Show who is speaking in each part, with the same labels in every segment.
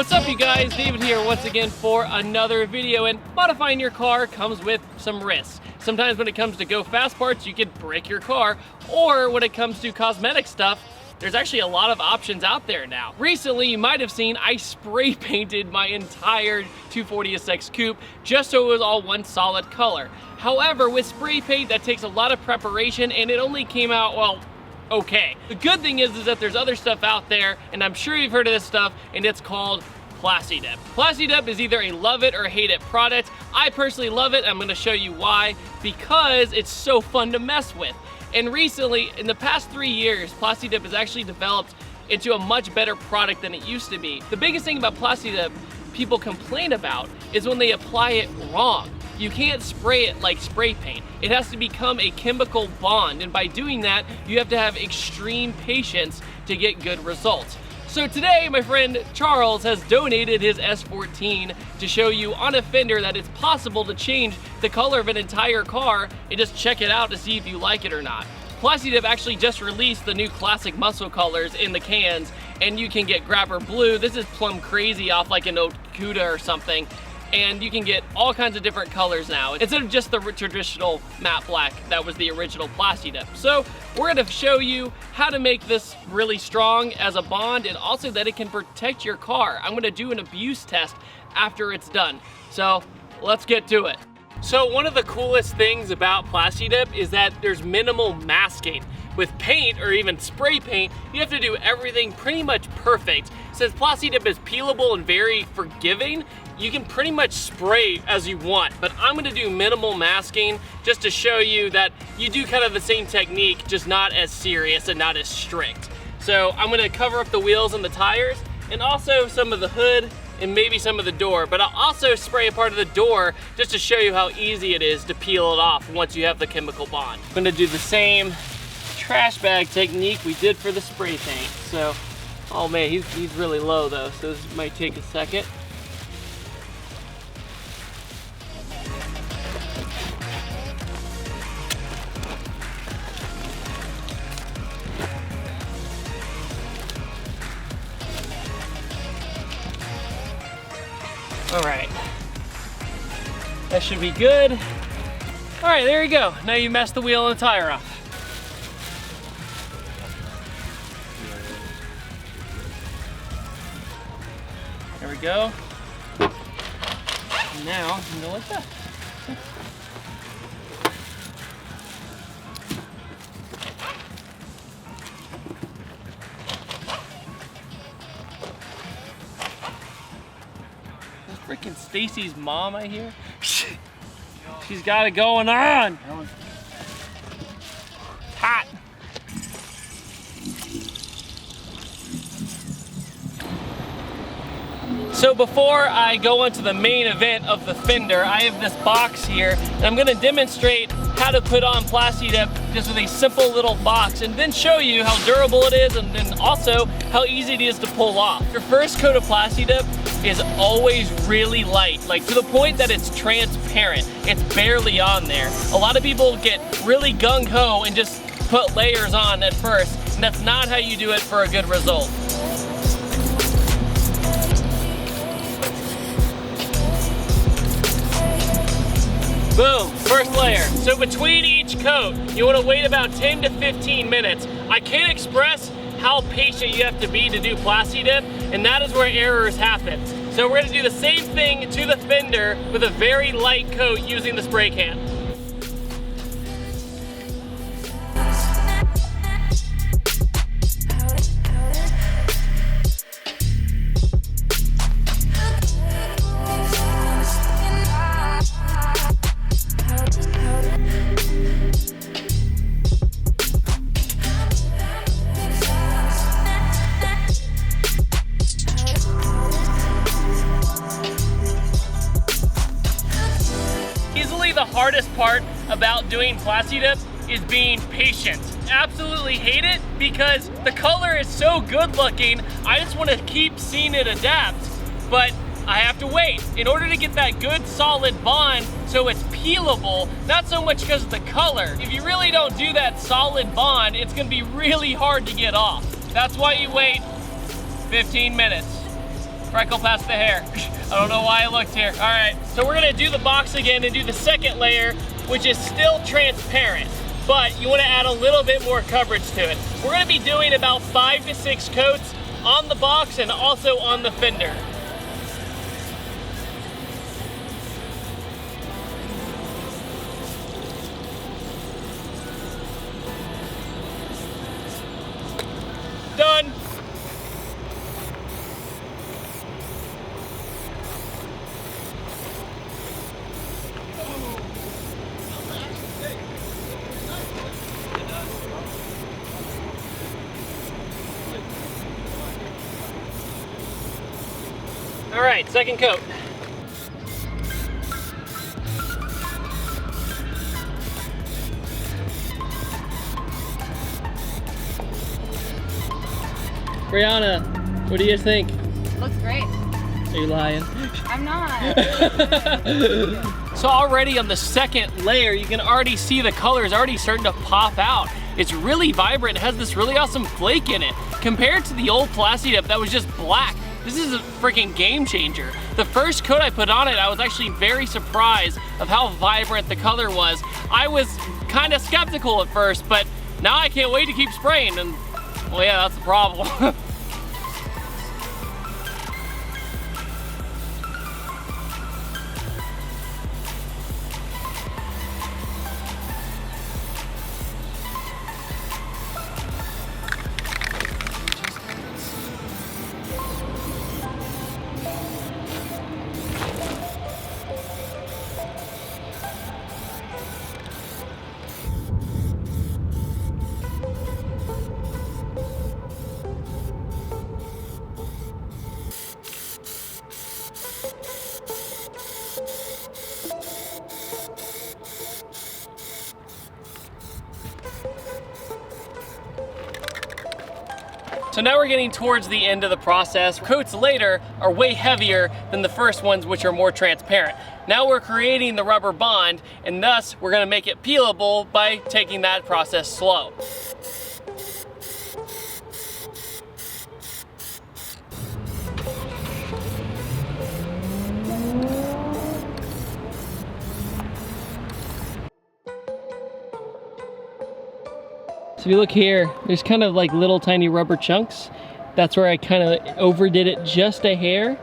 Speaker 1: What's up, you guys? David here once again for another video, and modifying your car comes with some risks. Sometimes when it comes to go fast parts, you could break your car, or when it comes to cosmetic stuff, there's actually a lot of options out there now. Recently, you might have seen I spray painted my entire 240SX coupe just so it was all one solid color. However, with spray paint, that takes a lot of preparation and it only came out, well, okay. The good thing is that there's other stuff out there, and I'm sure you've heard of this stuff, and it's called Plastidip. Plastidip is either a love it or hate it product. I personally love it. I'm gonna show you why, because it's so fun to mess with. And recently, in the past 3 years, Plastidip has actually developed into a much better product than it used to be. The biggest thing about Plastidip people complain about is when they apply it wrong. You can't spray it like spray paint. It has to become a chemical bond, and by doing that, you have to have extreme patience to get good results. So today, my friend Charles has donated his S14 to show you on a fender that it's possible to change the color of an entire car and just check it out to see if you like it or not. Plastidip actually just released the new classic muscle colors in the cans, and you can get Grabber Blue. This is plum crazy off like an Okuda or something. And you can get all kinds of different colors now instead of just the traditional matte black that was the original Plastidip. So we're gonna show you how to make this really strong as a bond, and also that it can protect your car. I'm gonna do an abuse test after it's done. So let's get to it. So one of the coolest things about Plastidip is that there's minimal masking. With paint or even spray paint, you have to do everything pretty much perfect. Since Plastidip is peelable and very forgiving, you can pretty much spray as you want, but I'm gonna do minimal masking just to show you that you do kind of the same technique, just not as serious and not as strict. So I'm gonna cover up the wheels and the tires, and also some of the hood and maybe some of the door, but I'll also spray a part of the door just to show you how easy it is to peel it off once you have the chemical bond. I'm gonna do the same trash bag technique we did for the spray paint. So, oh man, he's really low though, so this might take a second. All right, that should be good. All right, there you go. Now you messed the wheel and the tire off. There we go. And now you can go like that. Freaking Stacy's mom, I hear. She's got it going on. Hot. So before I go into the main event of the fender, I have this box here, and I'm gonna demonstrate how to put on Plastidip just with a simple little box, and then show you how durable it is, and then also how easy it is to pull off. Your first coat of Plastidip is always really light, like to the point that it's transparent. It's barely on there. A lot of people get really gung-ho and just put layers on at first, and that's not how you do it for a good result. Boom, first layer. So between each coat, you wanna wait about 10 to 15 minutes. I can't express how patient you have to be to do Plastidip, and that is where errors happen. So we're gonna do the same thing to the fender with a very light coat using the spray can. The hardest part about doing Plastidip is being patient. Absolutely hate it because the color is so good looking. I just want to keep seeing it adapt, but I have to wait in order to get that good solid bond so it's peelable, not so much because of the color. If you really don't do that solid bond, it's gonna be really hard to get off. That's why you wait 15 minutes. freckle past the hair. I don't know why I looked here. All right, so we're gonna do the box again and do the second layer, which is still transparent, but you wanna add a little bit more coverage to it. We're gonna be doing about 5 to 6 coats on the box and also on the fender. Done. All right, second coat. Brianna, what do you think?
Speaker 2: Looks great.
Speaker 1: Are you lying?
Speaker 2: I'm not.
Speaker 1: So already on the second layer, you can already see the colors already starting to pop out. It's really vibrant, it has this really awesome flake in it. Compared to the old Plastidip that was just black, this is a freaking game changer. The first coat I put on it, I was actually very surprised of how vibrant the color was. I was kind of skeptical at first, but now I can't wait to keep spraying, and well, yeah, that's the problem. So now we're getting towards the end of the process. Coats later are way heavier than the first ones, which are more transparent. Now we're creating the rubber bond, and thus we're gonna make it peelable by taking that process slow. So if you look here, there's kind of like little tiny rubber chunks. That's where I kind of overdid it just a hair,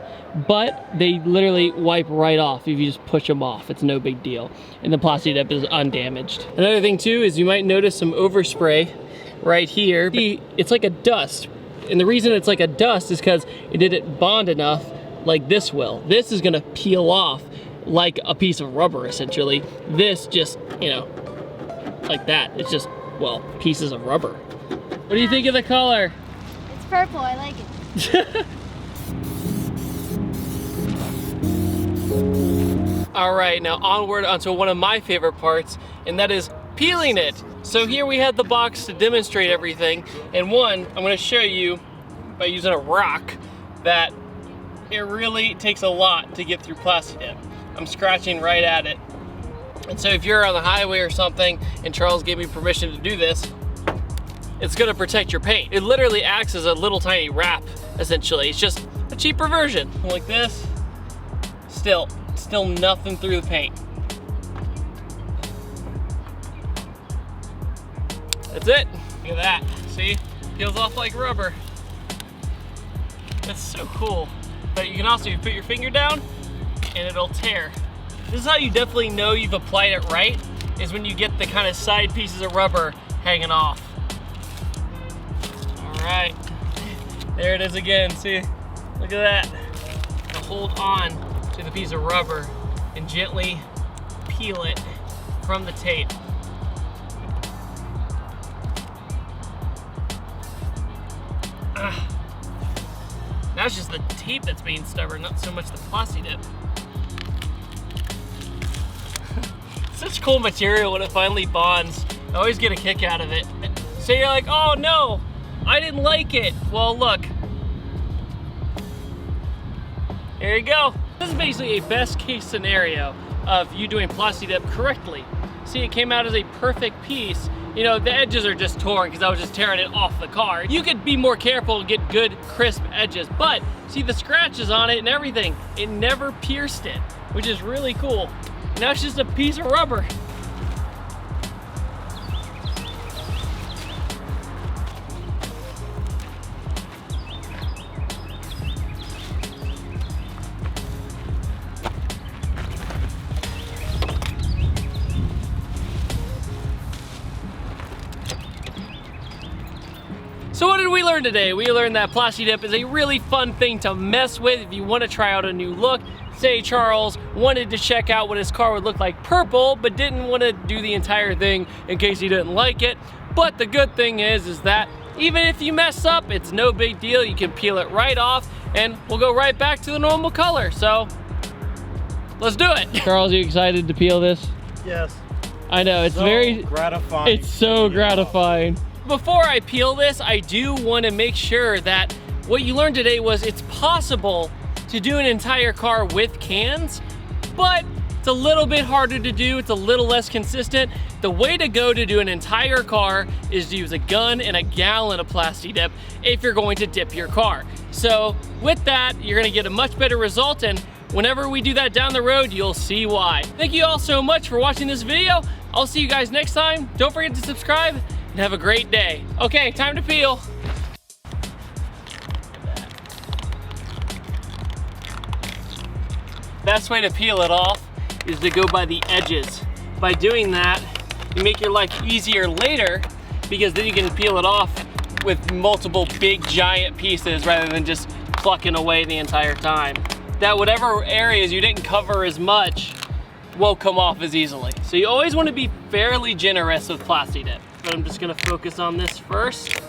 Speaker 1: but they literally wipe right off if you just push them off. It's no big deal. And the Plastidip is undamaged. Another thing too is you might notice some overspray right here. It's like a dust. And the reason it's like a dust is because it didn't bond enough like this will. This is gonna peel off like a piece of rubber essentially. This just, you know, like that. It's just, well, pieces of rubber. What do you think of the color?
Speaker 2: It's purple, I like it.
Speaker 1: All right, now onward onto one of my favorite parts, and that is peeling it. So here we have the box to demonstrate everything. And one, I'm gonna show you by using a rock that it really takes a lot to get through Plastidip. I'm scratching right at it. And so if you're on the highway or something, and Charles gave me permission to do this, it's gonna protect your paint. It literally acts as a little tiny wrap, essentially. It's just a cheaper version. Like this, still nothing through the paint. That's it. Look at that, see? Peels off like rubber. That's so cool. But you can also put your finger down and it'll tear. This is how you definitely know you've applied it right, is when you get the kind of side pieces of rubber hanging off. All right, there it is again, see? Look at that. Now hold on to the piece of rubber and gently peel it from the tape. Now it's just the tape that's being stubborn, not so much the Plastidip. Such cool material when it finally bonds. I always get a kick out of it. So you're like, oh no, I didn't like it. Well, look. There you go. This is basically a best case scenario of you doing Plastidip correctly. See, it came out as a perfect piece. You know, the edges are just torn because I was just tearing it off the car. You could be more careful and get good, crisp edges, but see the scratches on it and everything. It never pierced it, which is really cool. Now it's just a piece of rubber. So what did we learn today? We learned that Plastidip is a really fun thing to mess with if you want to try out a new look. Say Charles wanted to check out what his car would look like purple, but didn't want to do the entire thing in case he didn't like it. But the good thing is that even if you mess up, it's no big deal. You can peel it right off and we'll go right back to the normal color. So let's do it. Charles, you excited to peel this?
Speaker 3: Yes.
Speaker 1: I know, it's
Speaker 3: so
Speaker 1: very
Speaker 3: gratifying.
Speaker 1: It's so gratifying. Before I peel this, I do want to make sure that what you learned today was it's possible to do an entire car with cans, but it's a little bit harder to do. It's a little less consistent. The way to go to do an entire car is to use a gun and a gallon of Plastidip if you're going to dip your car. So with that, you're gonna get a much better result, and whenever we do that down the road, you'll see why. Thank you all so much for watching this video. I'll see you guys next time. Don't forget to subscribe and have a great day. Okay, time to peel. Best way to peel it off is to go by the edges. By doing that, you make your life easier later because then you can peel it off with multiple big giant pieces rather than just plucking away the entire time. That whatever areas you didn't cover as much won't come off as easily. So you always want to be fairly generous with Plastidip. But I'm just gonna focus on this first.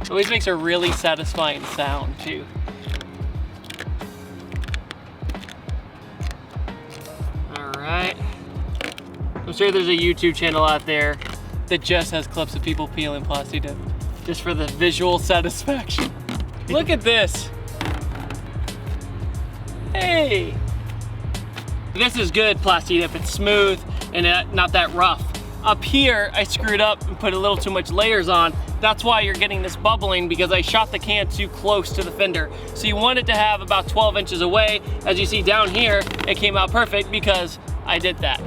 Speaker 1: It always makes a really satisfying sound too. All right. I'm sure there's a YouTube channel out there that just has clips of people peeling Plastidip, just for the visual satisfaction. Look at this. Hey. This is good Plastidip. It's smooth and not that rough. Up here, I screwed up and put a little too much layers on. That's why you're getting this bubbling, because I shot the can too close to the fender. So you want it to have about 12 inches away. As you see down here, it came out perfect because I did that.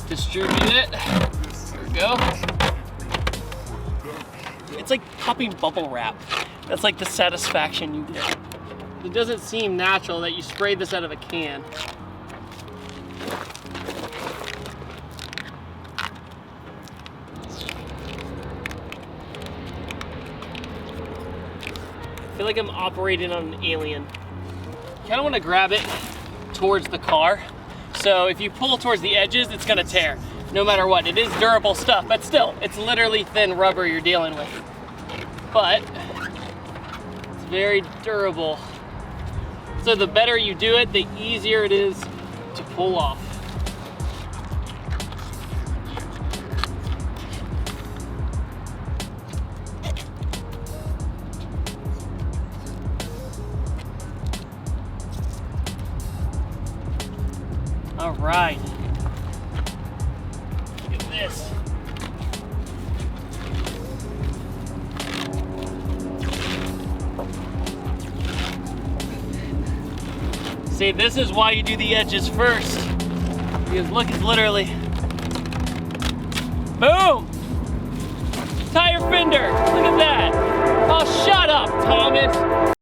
Speaker 1: Distribute it. There we go. It's like popping bubble wrap. That's like the satisfaction you get. It doesn't seem natural that you spray this out of a can. I feel like I'm operating on an alien. You kind of want to grab it towards the car. So if you pull towards the edges, it's gonna tear. No matter what, it is durable stuff, but still, it's literally thin rubber you're dealing with. But it's very durable. So the better you do it, the easier it is to pull off. All right. Look at this. See, this is why you do the edges first. Because look, it's literally, boom! Tire fender, look at that. Oh, shut up, Thomas.